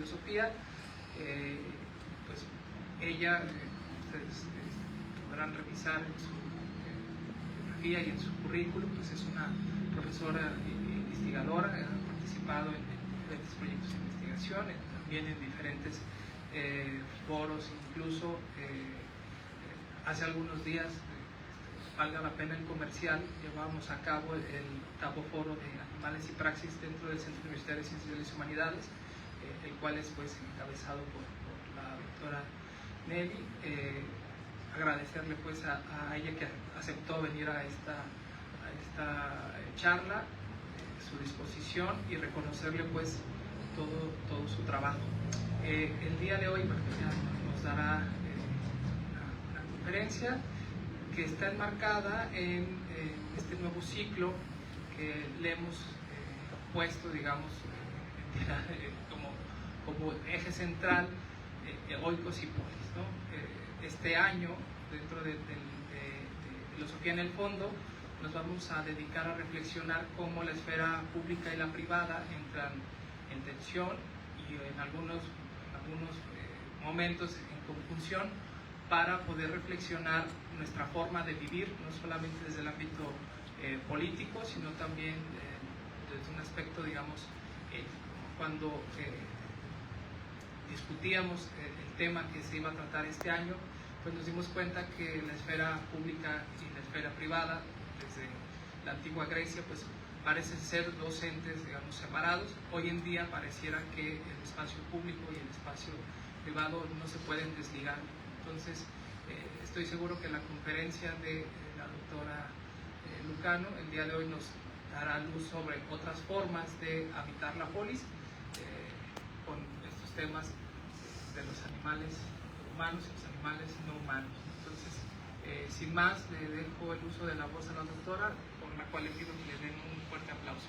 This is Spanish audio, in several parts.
filosofía. Pues ella, ustedes podrán revisar en su biografía y en su currículum, pues es una profesora investigadora, ha participado en diferentes proyectos de investigación, también en diferentes foros, incluso hace algunos días, valga la pena el comercial, llevábamos a cabo el 8º foro de animales y praxis dentro del Centro Universitario de Ciencias Sociales y Humanidades, el cual es pues encabezado por la doctora Nelly. Agradecerle pues a ella que aceptó venir a esta charla, su disposición, y reconocerle pues todo su trabajo. El día de hoy ya nos dará una conferencia que está enmarcada en este nuevo ciclo que le hemos puesto, digamos, como eje central, Oikos y Polis, ¿no? Este año, dentro de Filosofía en el Fondo, nos vamos a dedicar a reflexionar cómo la esfera pública y la privada entran en tensión y en algunos momentos en conjunción, para poder reflexionar nuestra forma de vivir, no solamente desde el ámbito político, sino también desde un aspecto, digamos, cuando discutíamos el tema que se iba a tratar este año, pues nos dimos cuenta que la esfera pública y la esfera privada, desde la antigua Grecia, pues parecen ser dos entes, digamos, separados. Hoy en día pareciera que el espacio público y el espacio privado no se pueden desligar. Entonces, estoy seguro que la conferencia de la doctora Lucano el día de hoy nos dará luz sobre otras formas de habitar la polis, con estos temas de los animales humanos y los animales no humanos. Entonces, sin más, le dejo el uso de la voz a la doctora, por la cual le pido que le den un fuerte aplauso.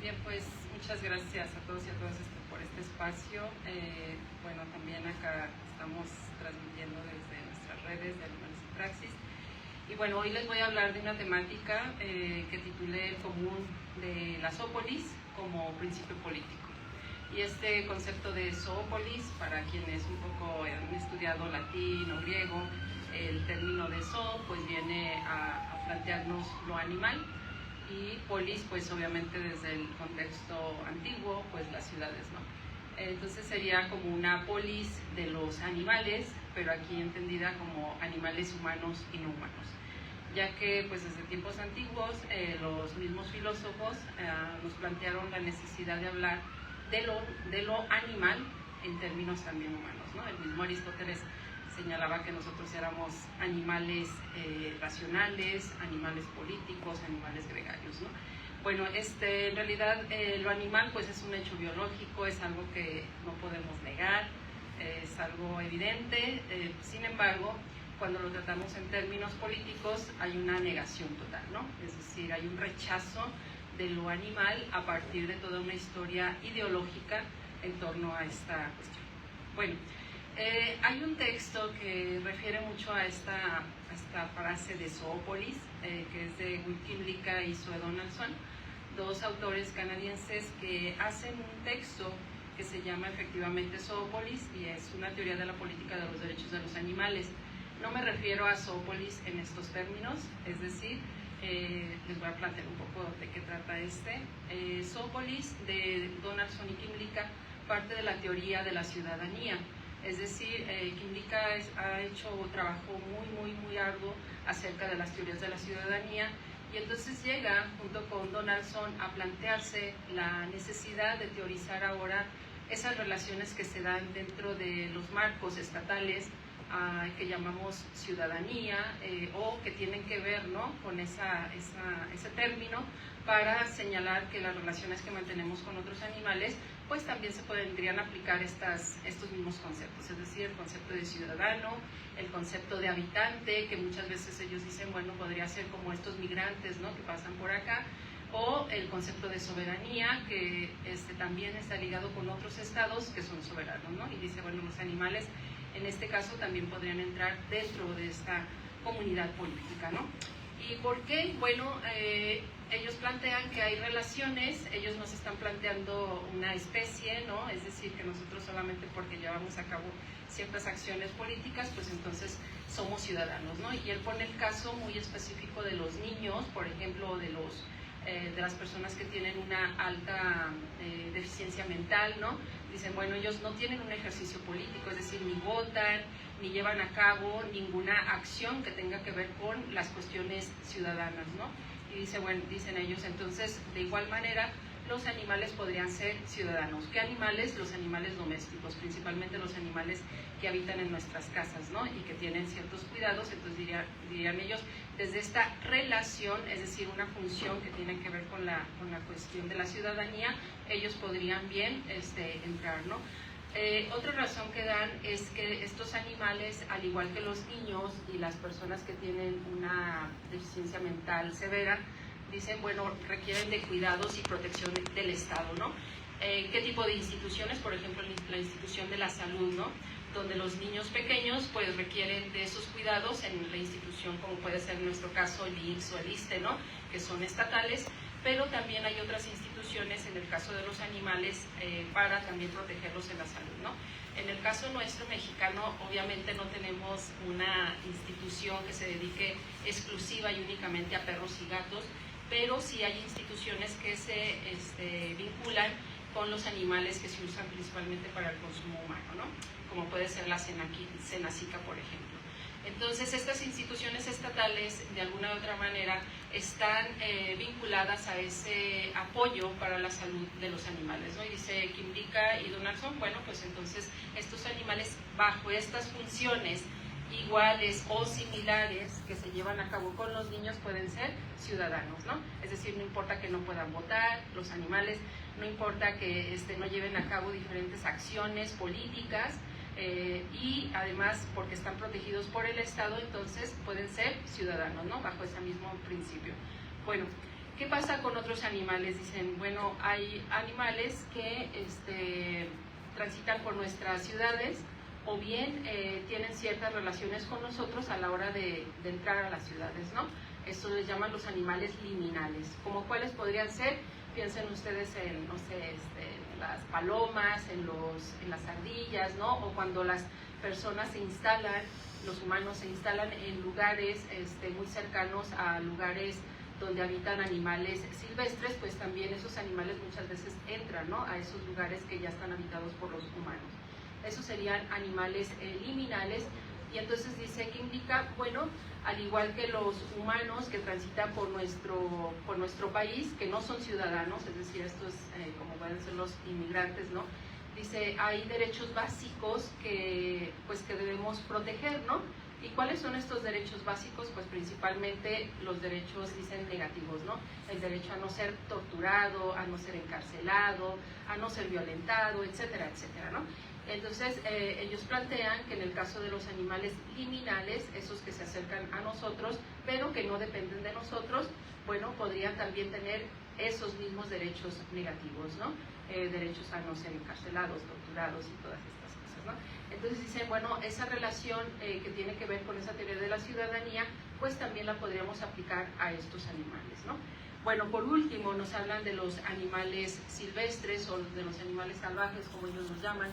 Bien, pues muchas gracias a todos y a todas por este espacio. Bueno, también acá estamos transmitiendo desde nuestras redes de Animales y Praxis. Y bueno, hoy les voy a hablar de una temática que titulé El común de la zoopolis como principio político. Y este concepto de zoopolis, para quienes un poco han estudiado latín o griego, el término de zoo pues viene a plantearnos lo animal, y polis pues obviamente desde el contexto antiguo, pues las ciudades, ¿no? Entonces sería como una polis de los animales, pero aquí entendida como animales humanos y no humanos, ya que pues desde tiempos antiguos los mismos filósofos nos plantearon la necesidad de hablar de lo animal en términos también humanos, ¿no? El mismo Aristóteles señalaba que nosotros éramos animales racionales, animales políticos, animales gregarios, ¿no? Bueno, en realidad lo animal pues es un hecho biológico, es algo que no podemos negar, es algo evidente. Sin embargo, cuando lo tratamos en términos políticos hay una negación total, ¿no? Es decir, hay un rechazo de lo animal a partir de toda una historia ideológica en torno a esta cuestión. Bueno, hay un texto que refiere mucho a esta frase de zoopolis, que es de Will Kymlicka y Zoe Donaldson, dos autores canadienses que hacen un texto que se llama efectivamente Zoopolis, y es una teoría de la política de los derechos de los animales. No me refiero a zoopolis en estos términos, es decir, les voy a plantear un poco de qué trata Zoopolis de Donaldson y Kymlicka parte de la teoría de la ciudadanía. Es decir, Kymlicka ha hecho un trabajo muy arduo acerca de las teorías de la ciudadanía, y entonces llega junto con Donaldson a plantearse la necesidad de teorizar ahora esas relaciones que se dan dentro de los marcos estatales que llamamos ciudadanía, o que tienen que ver, ¿no?, con ese término, para señalar que las relaciones que mantenemos con otros animales pues también se podrían aplicar estos mismos conceptos, es decir, el concepto de ciudadano, el concepto de habitante, que muchas veces ellos dicen, bueno, podría ser como estos migrantes, ¿no?, que pasan por acá, o el concepto de soberanía, que también está ligado con otros estados que son soberanos, ¿no? Y dice, bueno, los animales en este caso también podrían entrar dentro de esta comunidad política, ¿no? ¿Y por qué? Bueno, ellos plantean que hay relaciones, ellos nos están planteando una especie, ¿no? Es decir, que nosotros solamente porque llevamos a cabo ciertas acciones políticas, pues entonces somos ciudadanos, ¿no? Y él pone el caso muy específico de los niños, por ejemplo, de las personas que tienen una alta deficiencia mental, ¿no? Dicen, bueno, ellos no tienen un ejercicio político, es decir, ni votan, ni llevan a cabo ninguna acción que tenga que ver con las cuestiones ciudadanas, ¿no? Y dice, bueno, dicen ellos, entonces, de igual manera, los animales podrían ser ciudadanos. ¿Qué animales? Los animales domésticos, principalmente los animales que habitan en nuestras casas, ¿no? Y que tienen ciertos cuidados, entonces dirían ellos, desde esta relación, es decir, una función que tiene que ver con la cuestión de la ciudadanía, ellos podrían bien entrar, ¿no? Otra razón que dan es que estos animales, al igual que los niños y las personas que tienen una deficiencia mental severa, dicen, bueno, requieren de cuidados y protección del Estado, ¿no? ¿Qué tipo de instituciones? Por ejemplo, la institución de la salud, ¿no? Donde los niños pequeños pues requieren de esos cuidados en la institución, como puede ser en nuestro caso el IMSS o el ISSSTE, ¿no? Que son estatales, pero también hay otras instituciones en el caso de los animales para también protegerlos en la salud, ¿no? En el caso nuestro mexicano, obviamente no tenemos una institución que se dedique exclusiva y únicamente a perros y gatos, pero sí hay instituciones que se vinculan con los animales que se usan principalmente para el consumo humano, ¿no? Como puede ser la Senacica, por ejemplo. Entonces, estas instituciones estatales, de alguna u otra manera, están vinculadas a ese apoyo para la salud de los animales, ¿no? Y dice Quimblica y Donaldson, bueno, pues entonces estos animales, bajo estas funciones iguales o similares que se llevan a cabo con los niños, pueden ser ciudadanos, ¿no? Es decir, no importa que no puedan votar, los animales, no importa que no lleven a cabo diferentes acciones políticas, y además porque están protegidos por el Estado, entonces pueden ser ciudadanos, ¿no? Bajo ese mismo principio. Bueno, ¿qué pasa con otros animales? Dicen, bueno, hay animales que transitan por nuestras ciudades o bien tienen ciertas relaciones con nosotros a la hora de entrar a las ciudades, ¿no? Esto les llaman los animales liminales. ¿Como cuáles podrían ser? Piensen ustedes en, no sé, las palomas, en las ardillas, ¿no? O cuando las personas se instalan, los humanos se instalan en lugares muy cercanos a lugares donde habitan animales silvestres, pues también esos animales muchas veces entran, ¿no? A esos lugares que ya están habitados por los humanos. Esos serían animales liminales. Y entonces dice que indica, bueno, al igual que los humanos que transitan por nuestro país, que no son ciudadanos, es decir, estos como pueden ser los inmigrantes, ¿no? Dice, hay derechos básicos que debemos proteger, ¿no? ¿Y cuáles son estos derechos básicos? Pues principalmente los derechos, dicen, negativos, ¿no? El derecho a no ser torturado, a no ser encarcelado, a no ser violentado, etcétera, etcétera, ¿no? Entonces, ellos plantean que en el caso de los animales liminales, esos que se acercan a nosotros, pero que no dependen de nosotros, bueno, podrían también tener esos mismos derechos negativos, ¿no? Derechos a no ser encarcelados, torturados y todas estas cosas, ¿no? Entonces dicen, bueno, esa relación que tiene que ver con esa teoría de la ciudadanía, pues también la podríamos aplicar a estos animales, ¿no? Bueno, por último, nos hablan de los animales silvestres o de los animales salvajes, como ellos los llaman.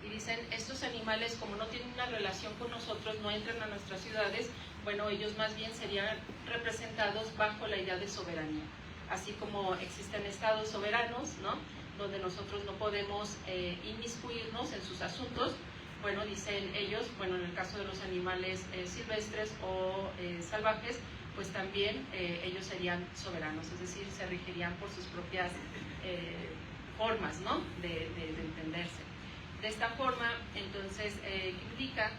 Y dicen, estos animales, como no tienen una relación con nosotros, no entran a nuestras ciudades, bueno, ellos más bien serían representados bajo la idea de soberanía. Así como existen estados soberanos, ¿no? Donde nosotros no podemos inmiscuirnos en sus asuntos, bueno, dicen ellos, bueno, en el caso de los animales silvestres o salvajes, pues también ellos serían soberanos, es decir, se regirían por sus propias formas, ¿no? de entenderse. De esta forma, entonces, Quimblica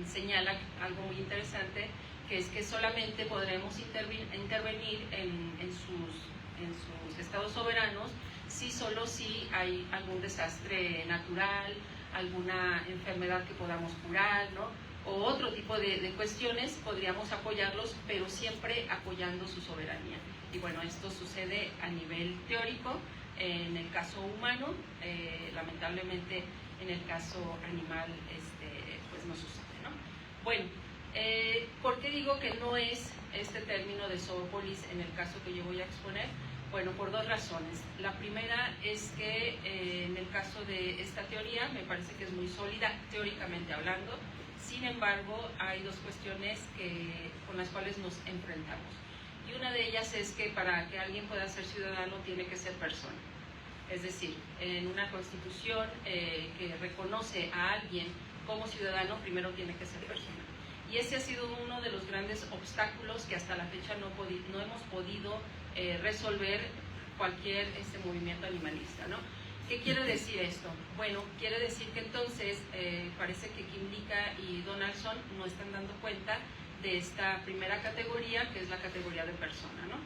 señala algo muy interesante, que es que solamente podremos intervenir en sus estados soberanos solo si hay algún desastre natural, alguna enfermedad que podamos curar, ¿no? O otro tipo de cuestiones, podríamos apoyarlos, pero siempre apoyando su soberanía. Y bueno, esto sucede a nivel teórico. En el caso humano, lamentablemente en el caso animal pues no sucede, ¿no? Bueno, ¿Por qué digo que no es este término de zoopolis en el caso que yo voy a exponer? Bueno, por dos razones. La primera es que en el caso de esta teoría me parece que es muy sólida, teóricamente hablando. Sin embargo, hay dos cuestiones con las cuales nos enfrentamos. Y una de ellas es que para que alguien pueda ser ciudadano tiene que ser persona. Es decir, en una constitución que reconoce a alguien como ciudadano, primero tiene que ser persona. Y ese ha sido uno de los grandes obstáculos que hasta la fecha no hemos podido resolver cualquier movimiento animalista, ¿no? ¿Qué quiere decir esto? Bueno, quiere decir que entonces parece que Kymlicka y Donaldson no están dando cuenta de esta primera categoría, que es la categoría de persona, ¿no?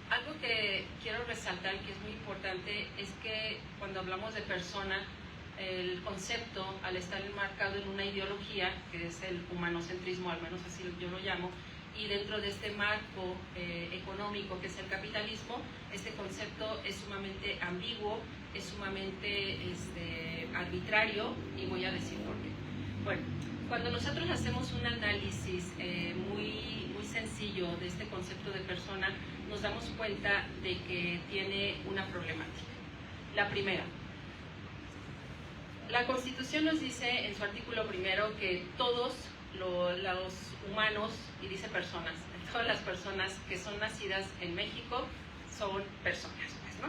Algo que quiero resaltar, que es muy importante, es que cuando hablamos de persona, el concepto, al estar enmarcado en una ideología, que es el humanocentrismo, al menos así yo lo llamo, y dentro de este marco económico que es el capitalismo, este concepto es sumamente ambiguo, es sumamente arbitrario, y voy a decir por qué. Bueno, cuando nosotros hacemos un análisis muy sencillo de este concepto de persona, nos damos cuenta de que tiene una problemática. La primera, la Constitución nos dice en su artículo primero que todos los humanos, y dice personas, todas las personas que son nacidas en México son personas, pues, ¿no?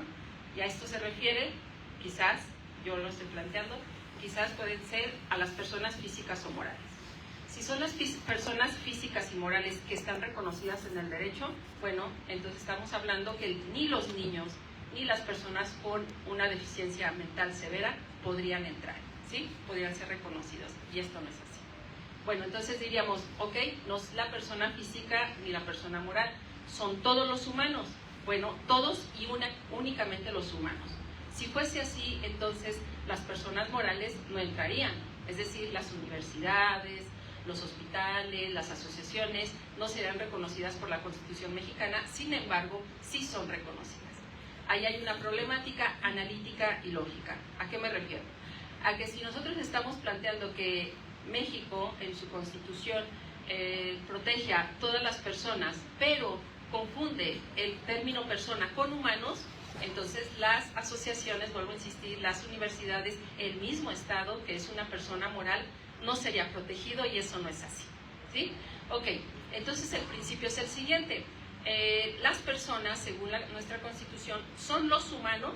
Y a esto se refiere, quizás, yo lo estoy planteando, quizás pueden ser a las personas físicas o morales. Si son las personas físicas y morales que están reconocidas en el derecho, bueno, entonces estamos hablando que ni los niños ni las personas con una deficiencia mental severa podrían entrar, ¿sí? Podrían ser reconocidos, y esto no es así. Bueno, entonces diríamos, ok, no es la persona física ni la persona moral, son todos los humanos. Bueno, todos y únicamente los humanos. Si fuese así, entonces las personas morales no entrarían, es decir, las universidades, los hospitales, las asociaciones no serán reconocidas por la Constitución mexicana, sin embargo, sí son reconocidas. Ahí hay una problemática analítica y lógica. ¿A qué me refiero? A que si nosotros estamos planteando que México en su Constitución protege a todas las personas, pero confunde el término persona con humanos, entonces las asociaciones, vuelvo a insistir, las universidades, el mismo Estado, que es una persona moral, no sería protegido, y eso no es así, ¿sí? Ok, entonces el principio es el siguiente. Las personas, según nuestra Constitución, son los humanos,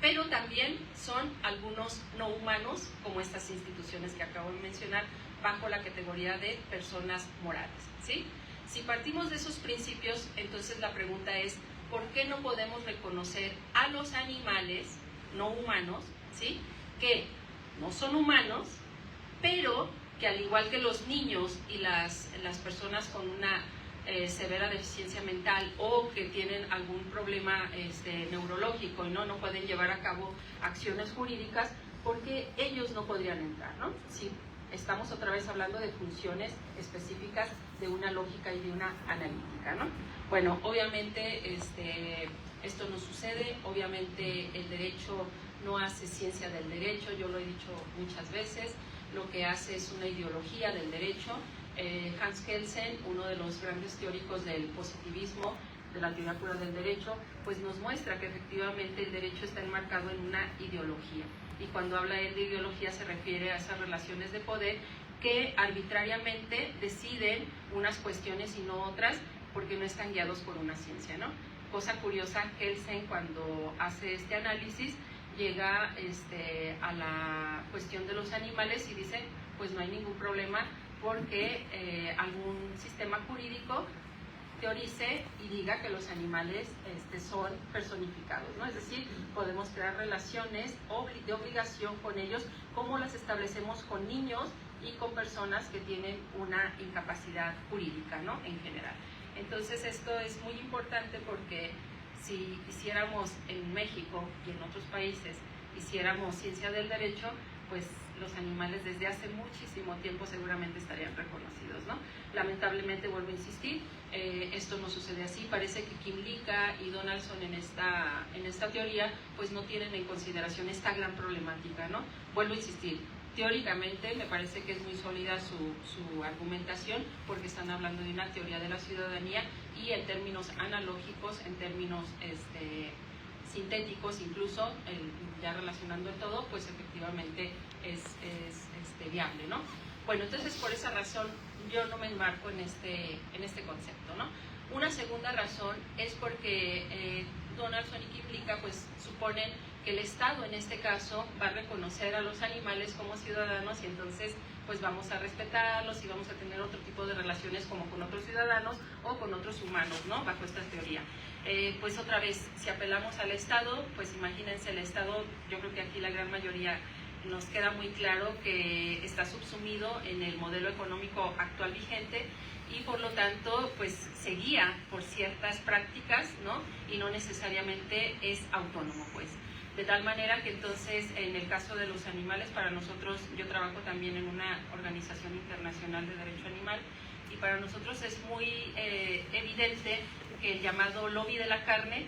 pero también son algunos no humanos, como estas instituciones que acabo de mencionar, bajo la categoría de personas morales, ¿sí? Si partimos de esos principios, entonces la pregunta es, ¿por qué no podemos reconocer a los animales no humanos, ¿sí?, que no son humanos, pero que al igual que los niños y las personas con una severa deficiencia mental o que tienen algún problema neurológico y no pueden llevar a cabo acciones jurídicas, porque ellos no podrían entrar, ¿no? Sí, estamos otra vez hablando de funciones específicas de una lógica y de una analítica, ¿no? Bueno, obviamente esto no sucede, obviamente el derecho no hace ciencia del derecho, yo lo he dicho muchas veces, lo que hace es una ideología del derecho. Hans Kelsen, uno de los grandes teóricos del positivismo, de la teoría pura del derecho, pues nos muestra que efectivamente el derecho está enmarcado en una ideología. Y cuando habla él de ideología se refiere a esas relaciones de poder que arbitrariamente deciden unas cuestiones y no otras porque no están guiados por una ciencia, ¿no? Cosa curiosa, Kelsen cuando hace este análisis llega a la cuestión de los animales y dice, pues no hay ningún problema porque algún sistema jurídico teorice y diga que los animales son personificados, ¿no? Es decir, podemos crear relaciones de obligación con ellos como las establecemos con niños y con personas que tienen una incapacidad jurídica, ¿no?, en general. Entonces esto es muy importante porque si hiciéramos en México y en otros países, hiciéramos ciencia del derecho, pues los animales desde hace muchísimo tiempo seguramente estarían reconocidos, ¿no? Lamentablemente, vuelvo a insistir, esto no sucede así. Parece que Kymlicka y Donaldson en esta teoría pues no tienen en consideración esta gran problemática, ¿no? Vuelvo a insistir, Teóricamente me parece que es muy sólida su argumentación, porque están hablando de una teoría de la ciudadanía y en términos analógicos, en términos sintéticos incluso, ya relacionando el todo, pues efectivamente es viable, ¿no? Bueno, entonces por esa razón yo no me enmarco en este concepto, ¿no? Una segunda razón es porque Donaldson y Kiplika pues suponen que el Estado en este caso va a reconocer a los animales como ciudadanos y entonces pues vamos a respetarlos y vamos a tener otro tipo de relaciones como con otros ciudadanos o con otros humanos, ¿no? Bajo esta teoría. Pues otra vez, si apelamos al Estado, pues imagínense el Estado, yo creo que aquí la gran mayoría nos queda muy claro que está subsumido en el modelo económico actual vigente y por lo tanto pues se guía por ciertas prácticas, ¿no? Y no necesariamente es autónomo, pues. De tal manera que entonces en el caso de los animales, para nosotros, yo trabajo también en una organización internacional de derecho animal y para nosotros es muy evidente que el llamado lobby de la carne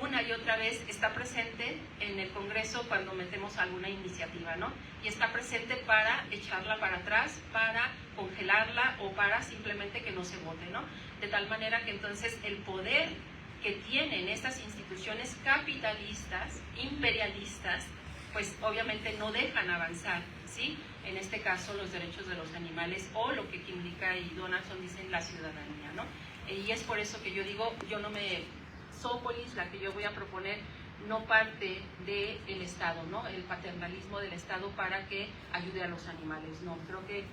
una y otra vez está presente en el Congreso cuando metemos alguna iniciativa, ¿no? Y está presente para echarla para atrás, para congelarla o para simplemente que no se vote, ¿no? De tal manera que entonces el poder que tienen estas instituciones capitalistas, imperialistas, pues obviamente no dejan avanzar, ¿sí? En este caso los derechos de los animales o lo que Kiplika y Donaldson dicen la ciudadanía, ¿no? Y es por eso que yo digo, Zoopolis, la que yo voy a proponer, no parte del Estado, ¿no? El paternalismo del Estado para que ayude a los animales, no. Creo que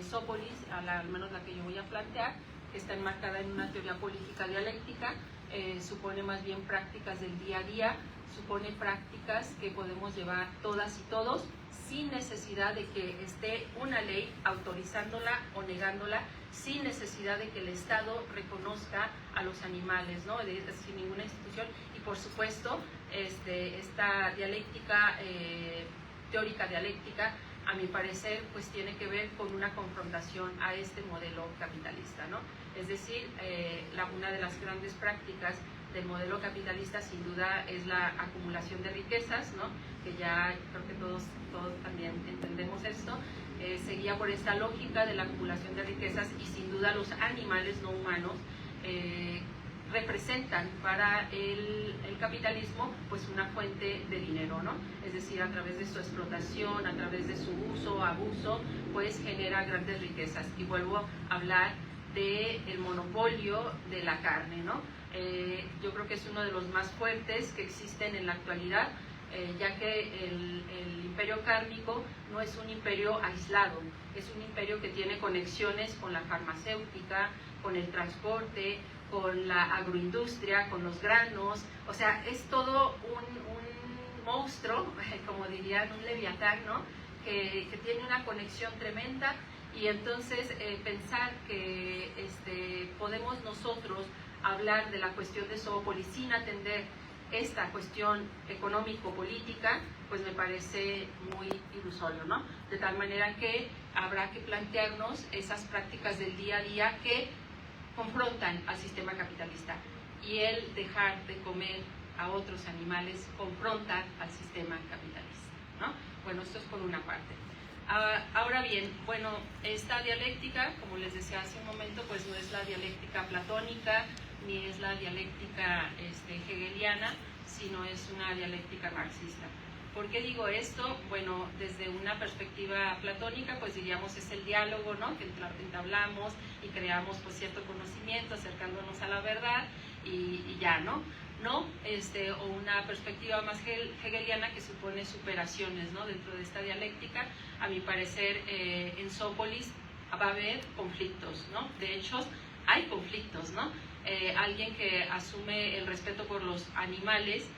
Zoopolis, al menos la que yo voy a plantear, que está enmarcada en una teoría política dialéctica, supone más bien prácticas del día a día, supone prácticas que podemos llevar todas y todos sin necesidad de que esté una ley autorizándola o negándola, sin necesidad de que el Estado reconozca a los animales, ¿no? Sin ninguna institución. Y por supuesto, esta dialéctica, teórica dialéctica, a mi parecer, pues tiene que ver con una confrontación a este modelo capitalista, ¿no? Es decir, una de las grandes prácticas del modelo capitalista sin duda es la acumulación de riquezas, ¿no? Que ya creo que todos también entendemos esto, seguía por esta lógica de la acumulación de riquezas y sin duda los animales no humanos representan para el capitalismo pues una fuente de dinero, ¿no? Es decir, a través de su explotación, a través de su uso, abuso, pues genera grandes riquezas. Y vuelvo a hablar del monopolio de la carne, ¿no? Yo creo que es uno de los más fuertes que existen en la actualidad, ya que el imperio cárnico no es un imperio aislado, es un imperio que tiene conexiones con la farmacéutica, con el transporte, con la agroindustria, con los granos, o sea, es todo un monstruo, como dirían, un leviatán, ¿no? Que tiene una conexión tremenda y entonces pensar que podemos nosotros hablar de la cuestión de Zoopolis sin atender esta cuestión económico-política, pues me parece muy ilusorio, ¿no? De tal manera que habrá que plantearnos esas prácticas del día a día que confrontan al sistema capitalista y el dejar de comer a otros animales confronta al sistema capitalista, ¿no? Bueno, esto es por una parte. Ahora bien, bueno, esta dialéctica, como les decía hace un momento, pues no es la dialéctica platónica ni es la dialéctica hegeliana, sino es una dialéctica marxista. ¿Por qué digo esto? Bueno, desde una perspectiva platónica, pues diríamos es el diálogo, ¿no? Que entablamos y creamos pues cierto conocimiento acercándonos a la verdad y ya, ¿no? O una perspectiva más hegeliana que supone superaciones, ¿no? Dentro de esta dialéctica, a mi parecer, en Zoopolis va a haber conflictos, ¿no? De hecho, hay conflictos, ¿no? Alguien que asume el respeto por los animales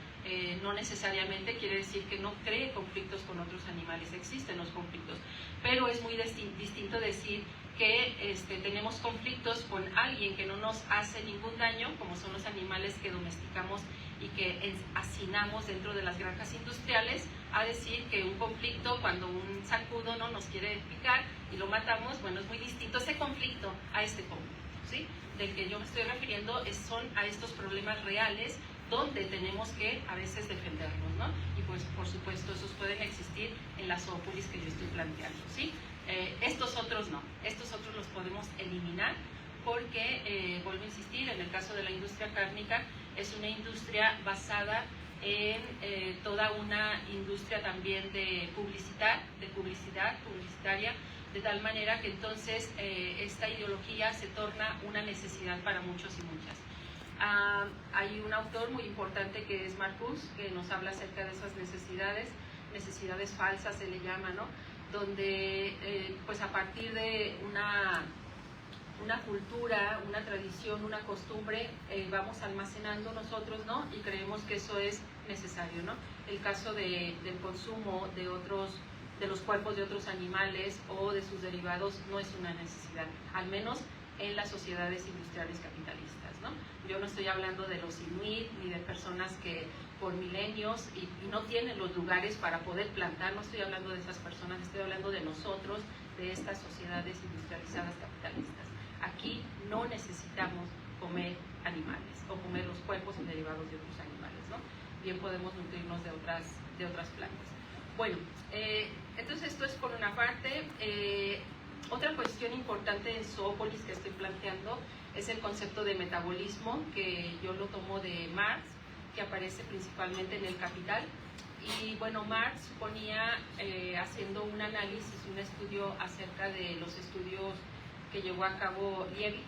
no necesariamente quiere decir que no cree conflictos con otros animales, existen los conflictos, pero es muy distinto decir que tenemos conflictos con alguien que no nos hace ningún daño, como son los animales que domesticamos y que hacinamos dentro de las granjas industriales, a decir que un conflicto cuando un zancudo no nos quiere picar y lo matamos, bueno, es muy distinto ese conflicto a este conflicto, ¿sí? Del que yo me estoy refiriendo son a estos problemas reales donde tenemos que a veces defendernos, ¿no? Y pues por supuesto esos pueden existir en la zoopolis que yo estoy planteando, ¿sí? Estos otros no, estos otros los podemos eliminar porque, vuelvo a insistir, en el caso de la industria cárnica es una industria basada en toda una industria también de publicidad publicitaria, de tal manera que entonces esta ideología se torna una necesidad para muchos y muchas. Hay un autor muy importante que es Marcuse, que nos habla acerca de esas necesidades falsas se le llama, ¿no? Donde pues a partir de una cultura, una tradición, una costumbre, vamos almacenando nosotros, ¿no? Y creemos que eso es necesario, ¿no? El caso del consumo de los cuerpos de otros animales o de sus derivados no es una necesidad, al menos en las sociedades industriales capitalistas, ¿no? Yo no estoy hablando de los inuit ni de personas que por milenios y no tienen los lugares para poder plantar, no estoy hablando de esas personas, estoy hablando de nosotros, de estas sociedades industrializadas capitalistas. Aquí no necesitamos comer animales o comer los cuerpos y derivados de otros animales, ¿no? Bien podemos nutrirnos de otras plantas. Bueno, entonces esto es por una parte. Otra cuestión importante en zoopolis que estoy planteando es el concepto de metabolismo, que yo lo tomo de Marx, que aparece principalmente en el Capital. Y bueno, Marx ponía, haciendo un análisis, un estudio acerca de los estudios que llevó a cabo Liebig,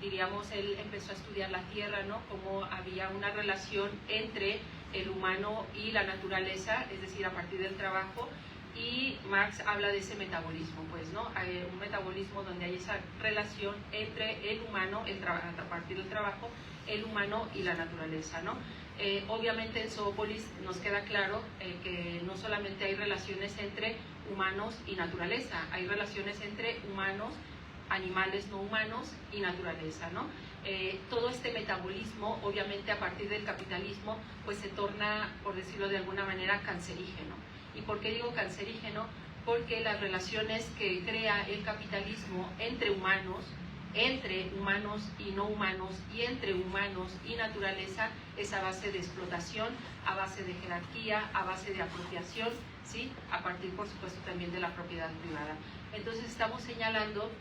diríamos, él empezó a estudiar la Tierra, ¿no? Cómo había una relación entre el humano y la naturaleza, es decir, a partir del trabajo, y Marx habla de ese metabolismo, pues, ¿no? Hay un metabolismo donde hay esa relación entre el humano, a partir del trabajo, el humano y la naturaleza, ¿no? Obviamente en Zoopolis nos queda claro que no solamente hay relaciones entre humanos y naturaleza, hay relaciones entre humanos, animales no humanos y naturaleza, ¿no? Todo este metabolismo, obviamente a partir del capitalismo, pues se torna, por decirlo de alguna manera, cancerígeno. ¿Y por qué digo cancerígeno? Porque las relaciones que crea el capitalismo entre humanos y no humanos, y entre humanos y naturaleza, es a base de explotación, a base de jerarquía, a base de apropiación, ¿sí? A partir, por supuesto, también de la propiedad privada. Entonces estamos señalando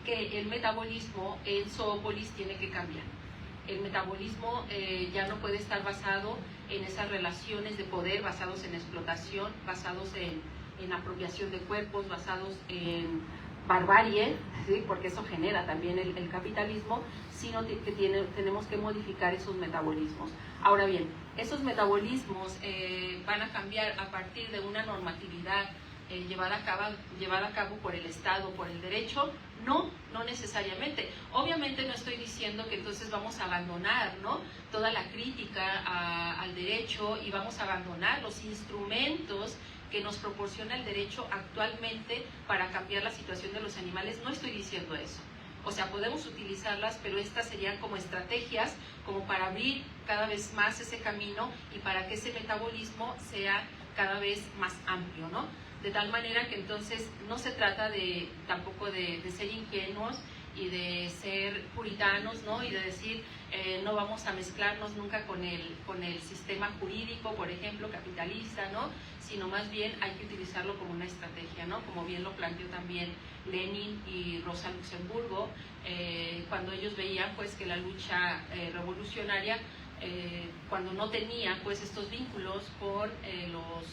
que el metabolismo en Zoopolis tiene que cambiar. El metabolismo ya no puede estar basado en esas relaciones de poder, basados en explotación, basados en apropiación de cuerpos, basados en barbarie, ¿sí? Porque eso genera también el capitalismo, sino que tenemos que modificar esos metabolismos. Ahora bien, esos metabolismos van a cambiar a partir de una normatividad llevada a cabo por el Estado, por el derecho. No necesariamente. Obviamente no estoy diciendo que entonces vamos a abandonar, ¿no?, toda la crítica al derecho y vamos a abandonar los instrumentos que nos proporciona el derecho actualmente para cambiar la situación de los animales. No estoy diciendo eso. O sea, podemos utilizarlas, pero estas serían como estrategias, como para abrir cada vez más ese camino y para que ese metabolismo sea cada vez más amplio, ¿no? De tal manera que entonces no se trata tampoco de ser ingenuos y de ser puritanos, ¿no? Y de decir, no vamos a mezclarnos nunca con el sistema jurídico, por ejemplo, capitalista, ¿no? Sino más bien hay que utilizarlo como una estrategia, ¿no? Como bien lo planteó también Lenin y Rosa Luxemburgo, cuando ellos veían pues que la lucha revolucionaria, cuando no tenía pues estos vínculos con los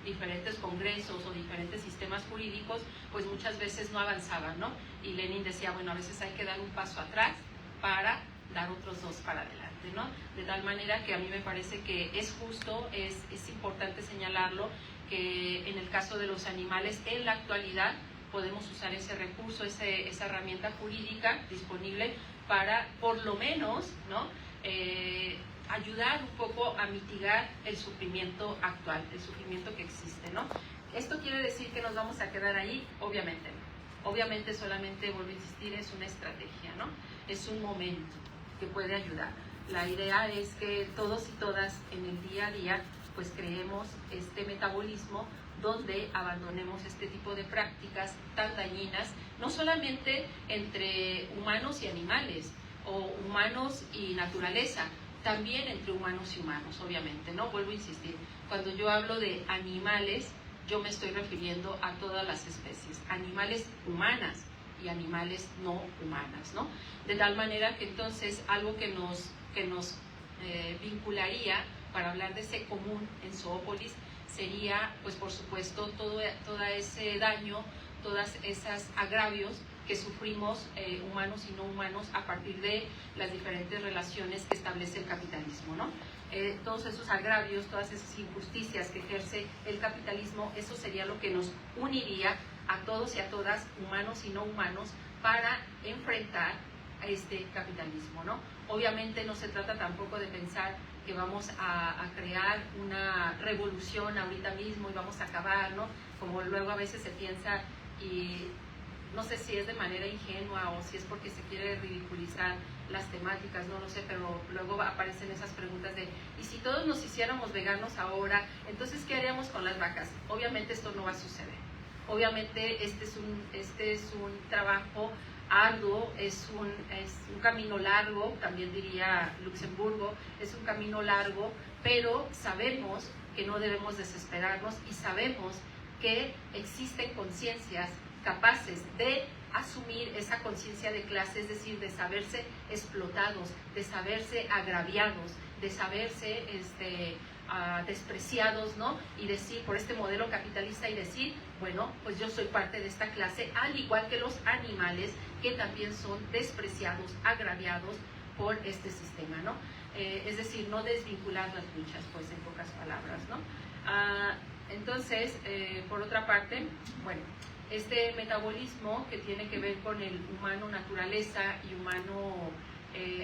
diferentes congresos o diferentes sistemas jurídicos, pues muchas veces no avanzaban, ¿no? Y Lenin decía, bueno, a veces hay que dar un paso atrás para dar otros dos para adelante, ¿no? De tal manera que a mí me parece que es justo, es importante señalarlo, que en el caso de los animales, en la actualidad, podemos usar ese recurso, esa herramienta jurídica disponible para, por lo menos, ¿no?, ayudar un poco a mitigar el sufrimiento actual, el sufrimiento que existe, ¿no? ¿Esto quiere decir que nos vamos a quedar ahí? Obviamente no. Obviamente solamente, vuelvo a insistir, es una estrategia, ¿no? Es un momento que puede ayudar. La idea es que todos y todas en el día a día pues creemos este metabolismo donde abandonemos este tipo de prácticas tan dañinas, no solamente entre humanos y animales o humanos y naturaleza, también entre humanos y humanos, obviamente, ¿no? Vuelvo a insistir, cuando yo hablo de animales, yo me estoy refiriendo a todas las especies, animales humanas y animales no humanas, ¿no? De tal manera que entonces algo que nos vincularía para hablar de ese común en Zoópolis sería, pues por supuesto, todo ese daño, todas esas agravios que sufrimos humanos y no humanos a partir de las diferentes relaciones que establece el capitalismo, ¿no? Todos esos agravios, todas esas injusticias que ejerce el capitalismo, eso sería lo que nos uniría a todos y a todas, humanos y no humanos, para enfrentar a este capitalismo, ¿no? Obviamente no se trata tampoco de pensar que vamos a crear una revolución ahorita mismo y vamos a acabar, ¿no? Como luego a veces se piensa, y no sé si es de manera ingenua o si es porque se quiere ridiculizar las temáticas, no lo sé, pero luego aparecen esas preguntas de, ¿y si todos nos hiciéramos veganos ahora, entonces qué haríamos con las vacas? Obviamente esto no va a suceder. Obviamente este es un trabajo arduo, es un camino largo, también diría Luxemburgo, es un camino largo, pero sabemos que no debemos desesperarnos y sabemos que existen conciencias capaces de asumir esa conciencia de clase, es decir, de saberse explotados, de saberse agraviados, de saberse despreciados, ¿no? Y decir, por este modelo capitalista, y decir, bueno, pues yo soy parte de esta clase, al igual que los animales que también son despreciados, agraviados por este sistema, ¿no? Es decir, no desvincular las luchas, pues en pocas palabras, ¿no? Entonces, por otra parte, bueno, este metabolismo que tiene que ver con el humano naturaleza y humano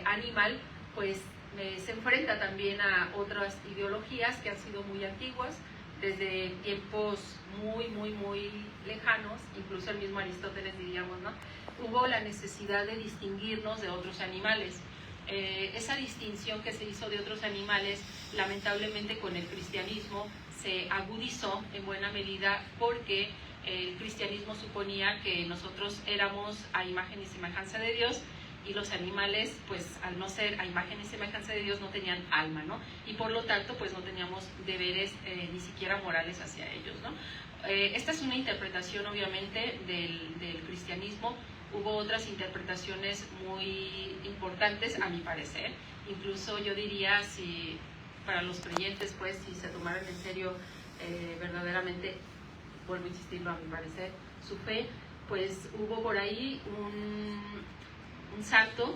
animal, pues se enfrenta también a otras ideologías que han sido muy antiguas, desde tiempos muy lejanos, incluso el mismo Aristóteles, diríamos, ¿no? Hubo la necesidad de distinguirnos de otros animales. Esa distinción que se hizo de otros animales, lamentablemente con el cristianismo, se agudizó en buena medida porque el cristianismo suponía que nosotros éramos a imagen y semejanza de Dios, y los animales, pues al no ser a imagen y semejanza de Dios, no tenían alma, ¿no? Y por lo tanto, pues no teníamos deberes ni siquiera morales hacia ellos, ¿no? Esta es una interpretación, obviamente, del cristianismo. Hubo otras interpretaciones muy importantes, a mi parecer. Incluso yo diría, si para los creyentes, pues, si se tomaran en serio verdaderamente, vuelvo a insistirlo, a mi parecer, su fe, pues hubo por ahí un santo,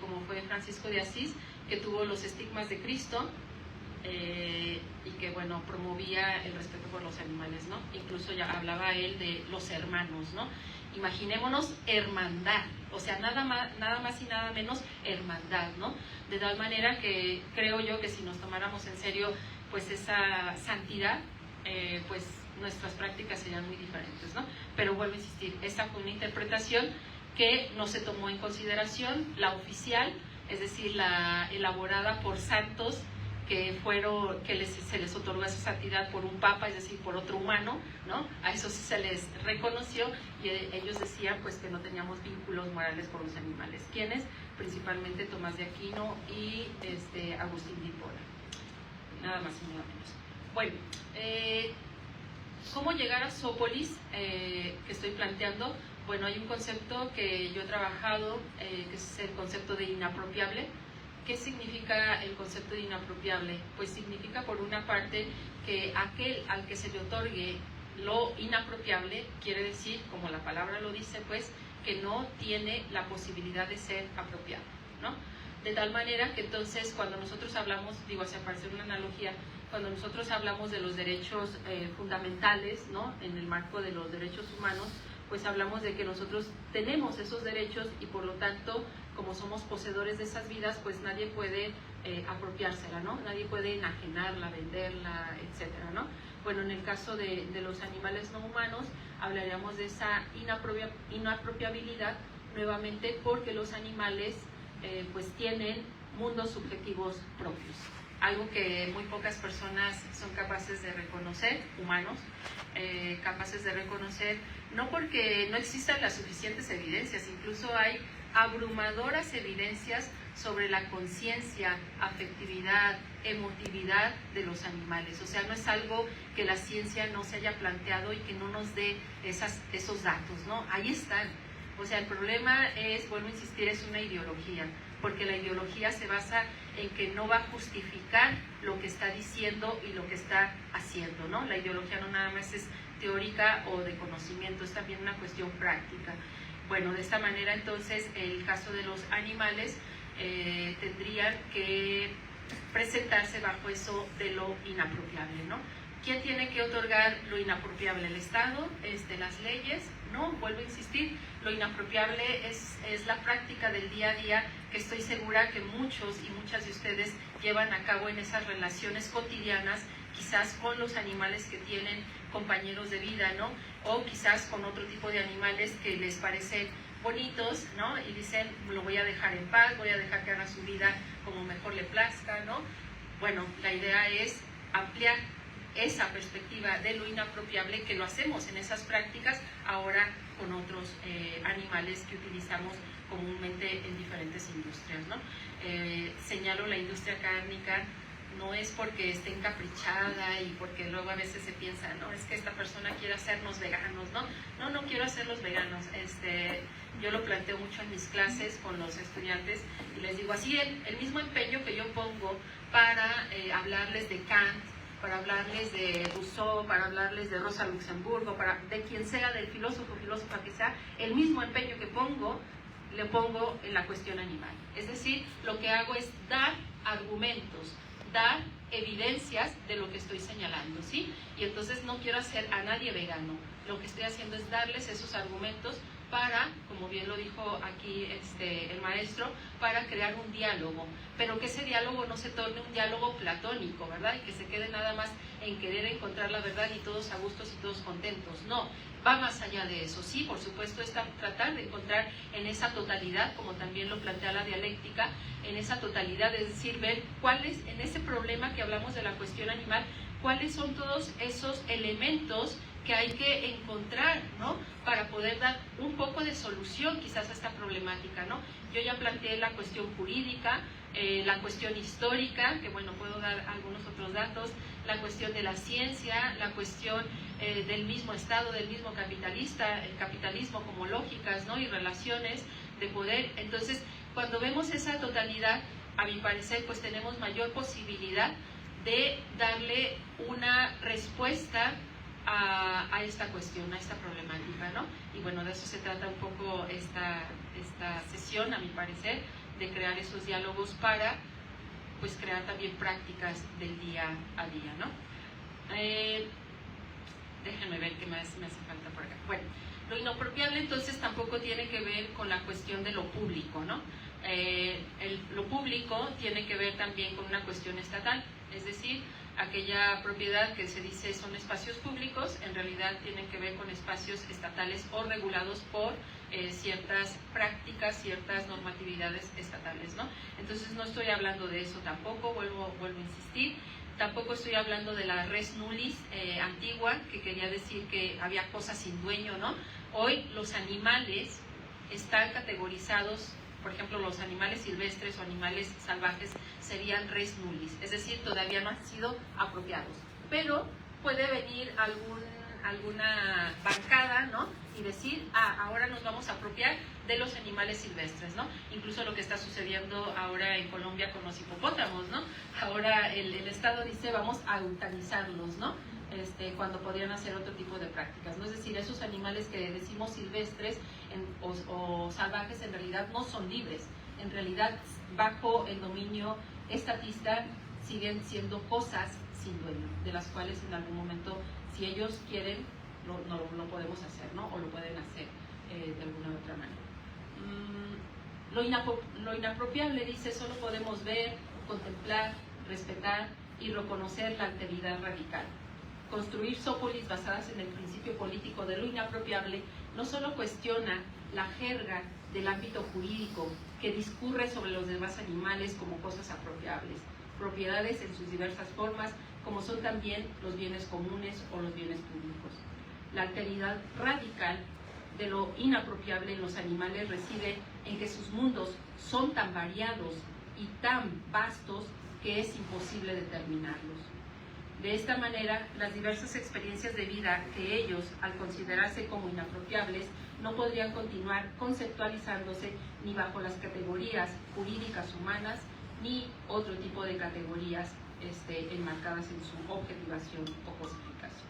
como fue Francisco de Asís, que tuvo los estigmas de Cristo y que, bueno, promovía el respeto por los animales, ¿no? Incluso ya hablaba él de los hermanos, ¿no? Imaginémonos hermandad, o sea, nada más y nada menos hermandad, ¿no? De tal manera que creo yo que si nos tomáramos en serio, pues, esa santidad, pues nuestras prácticas serían muy diferentes, ¿no? Pero vuelvo a insistir, esa fue una interpretación que no se tomó en consideración, la oficial, es decir, la elaborada por santos que se les otorgó esa santidad por un papa, es decir, por otro humano, ¿no? A eso sí se les reconoció, y ellos decían, pues, que no teníamos vínculos morales con los animales. ¿Quiénes? Principalmente Tomás de Aquino y Agustín de Hipona. Nada más y nada menos. Bueno, ¿cómo llegar a Zoópolis que estoy planteando? Bueno, hay un concepto que yo he trabajado, que es el concepto de inapropiable. ¿Qué significa el concepto de inapropiable? Pues significa, por una parte, que aquel al que se le otorgue lo inapropiable, quiere decir, como la palabra lo dice, pues, que no tiene la posibilidad de ser apropiado, ¿no? De tal manera que entonces, cuando nosotros hablamos, digo, hacia parecer una analogía, cuando nosotros hablamos de los derechos fundamentales, ¿no? En el marco de los derechos humanos, pues hablamos de que nosotros tenemos esos derechos y por lo tanto, como somos poseedores de esas vidas, pues nadie puede apropiársela, ¿no? Nadie puede enajenarla, venderla, etcétera, ¿no? Bueno, en el caso de los animales no humanos, hablaríamos de esa inapropiabilidad nuevamente porque los animales pues tienen mundos subjetivos propios. algo que muy pocas personas son capaces de reconocer, humanos, capaces de reconocer, no porque no existan las suficientes evidencias, incluso hay abrumadoras evidencias sobre la conciencia, afectividad, emotividad de los animales. O sea, no es algo que la ciencia no se haya planteado y que no nos dé esos datos, ¿no? Ahí están. O sea, el problema es, vuelvo a insistir, es una ideología, porque la ideología se basa en que no va a justificar lo que está diciendo y lo que está haciendo, ¿no? La ideología no nada más es teórica o de conocimiento, es también una cuestión práctica. Bueno, de esta manera entonces el caso de los animales tendrían que presentarse bajo eso de lo inapropiable, ¿no? ¿Quién tiene que otorgar lo inapropiable? ¿El Estado? ¿Las leyes? No, vuelvo a insistir, lo inapropiable es la práctica del día a día que estoy segura que muchos y muchas de ustedes llevan a cabo en esas relaciones cotidianas, quizás con los animales que tienen compañeros de vida, ¿no? O quizás con otro tipo de animales que les parecen bonitos, ¿no? Y dicen, lo voy a dejar en paz, voy a dejar que haga su vida como mejor le plazca, ¿no? Bueno, la idea es ampliar esa perspectiva de lo inapropiable, que lo hacemos en esas prácticas ahora con otros animales que utilizamos comúnmente en diferentes industrias, ¿no? Señalo la industria cárnica, no es porque esté encaprichada y porque luego a veces se piensa, no, es que esta persona quiere hacernos veganos, ¿no? No quiero hacerlos veganos. Yo lo planteo mucho en mis clases con los estudiantes y les digo así, el mismo empeño que yo pongo para hablarles de Kant, para hablarles de Rousseau, para hablarles de Rosa Luxemburgo, de quien sea, del filósofa que sea, el mismo empeño que le pongo en la cuestión animal. Es decir, lo que hago es dar argumentos, dar evidencias de lo que estoy señalando, ¿sí? Y entonces no quiero hacer a nadie vegano. Lo que estoy haciendo es darles esos argumentos para, como bien lo dijo aquí el maestro, para crear un diálogo, pero que ese diálogo no se torne un diálogo platónico, ¿verdad? Y que se quede nada más en querer encontrar la verdad y todos a gustos y todos contentos. No, va más allá de eso. Sí, por supuesto, es tratar de encontrar en esa totalidad, como también lo plantea la dialéctica, en esa totalidad, es decir, ver cuáles, en ese problema que hablamos de la cuestión animal, cuáles son todos esos elementos que hay que encontrar, ¿no? Para poder dar un poco de solución quizás a esta problemática, ¿no? Yo ya planteé la cuestión jurídica, la cuestión histórica, que bueno, puedo dar algunos otros datos, la cuestión de la ciencia, la cuestión del mismo Estado, del mismo capitalista, el capitalismo como lógicas, ¿no? Y relaciones de poder. Entonces, cuando vemos esa totalidad, a mi parecer, pues tenemos mayor posibilidad de darle una respuesta a esta cuestión, a esta problemática, ¿no? Y bueno, de eso se trata un poco esta sesión, a mi parecer, de crear esos diálogos para, pues, crear también prácticas del día a día, ¿no? Déjenme ver qué más me hace falta por acá. Bueno, lo inapropiable entonces tampoco tiene que ver con la cuestión de lo público, ¿no? Lo público tiene que ver también con una cuestión estatal, es decir, aquella propiedad que se dice son espacios públicos, en realidad tienen que ver con espacios estatales o regulados por ciertas prácticas, ciertas normatividades estatales, ¿no? Entonces no estoy hablando de eso tampoco, vuelvo a insistir. Tampoco estoy hablando de la res nullis antigua, que quería decir que había cosas sin dueño, ¿no? Hoy los animales están categorizados, por ejemplo, los animales silvestres o animales salvajes serían res nullis, es decir, todavía no han sido apropiados. Pero puede venir alguna bancada, ¿no? Y decir, ahora nos vamos a apropiar de los animales silvestres, ¿no? Incluso lo que está sucediendo ahora en Colombia con los hipopótamos, ¿no? Ahora el Estado dice, vamos a eutanizarlos, ¿no? Cuando podrían hacer otro tipo de prácticas, ¿no? Es decir, esos animales que decimos silvestres o salvajes en realidad no son libres, en realidad bajo el dominio estatista siguen siendo cosas sin dueño, de las cuales en algún momento, si ellos quieren, lo podemos hacer, ¿no? O lo pueden hacer de alguna u otra manera. Lo inapropiable, dice, solo podemos ver, contemplar, respetar y reconocer la alteridad radical. Construir sópolis basadas en el principio político de lo inapropiable no solo cuestiona la jerga del ámbito jurídico que discurre sobre los demás animales como cosas apropiables, propiedades en sus diversas formas, como son también los bienes comunes o los bienes públicos. La alteridad radical de lo inapropiable en los animales reside en que sus mundos son tan variados y tan vastos que es imposible determinarlos. De esta manera, las diversas experiencias de vida que ellos, al considerarse como inapropiables, no podrían continuar conceptualizándose ni bajo las categorías jurídicas humanas, ni otro tipo de categorías enmarcadas en su objetivación o cosificación.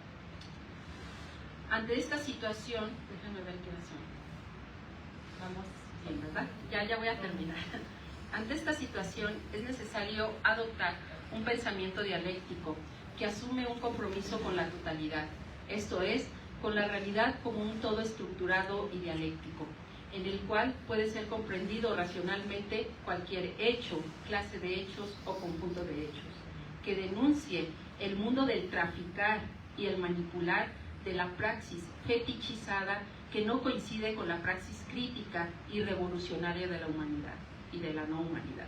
Ante esta situación, déjenme ver qué son. Vamos bien, ¿verdad? Ya voy a terminar. Ante esta situación es necesario adoptar un pensamiento dialéctico que asume un compromiso con la totalidad, esto es, con la realidad como un todo estructurado y dialéctico, en el cual puede ser comprendido racionalmente cualquier hecho, clase de hechos o conjunto de hechos, que denuncie el mundo del traficar y el manipular de la praxis fetichizada que no coincide con la praxis crítica y revolucionaria de la humanidad y de la no humanidad.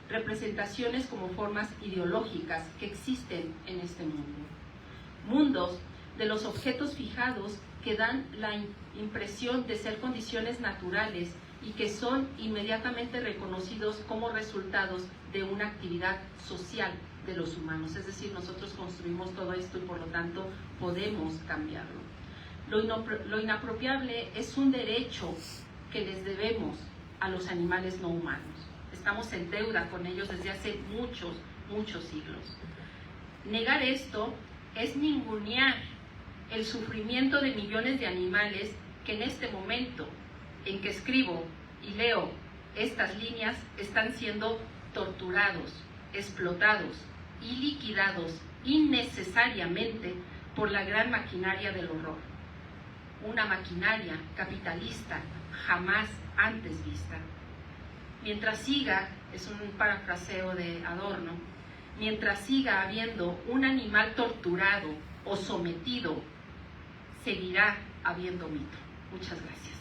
Representaciones como formas ideológicas que existen en este mundo. Mundos de los objetos fijados que dan la impresión de ser condiciones naturales y que son inmediatamente reconocidos como resultados de una actividad social de los humanos. Es decir, nosotros construimos todo esto y por lo tanto podemos cambiarlo. Lo inapropiable es un derecho que les debemos a los animales no humanos. Estamos en deuda con ellos desde hace muchos siglos. Negar esto es ningunear el sufrimiento de millones de animales que en este momento en que escribo y leo estas líneas están siendo torturados, explotados y liquidados innecesariamente por la gran maquinaria del horror. Una maquinaria capitalista jamás antes vista. Mientras siga, es un parafraseo de Adorno, mientras siga habiendo un animal torturado o sometido, seguirá habiendo mito. Muchas gracias.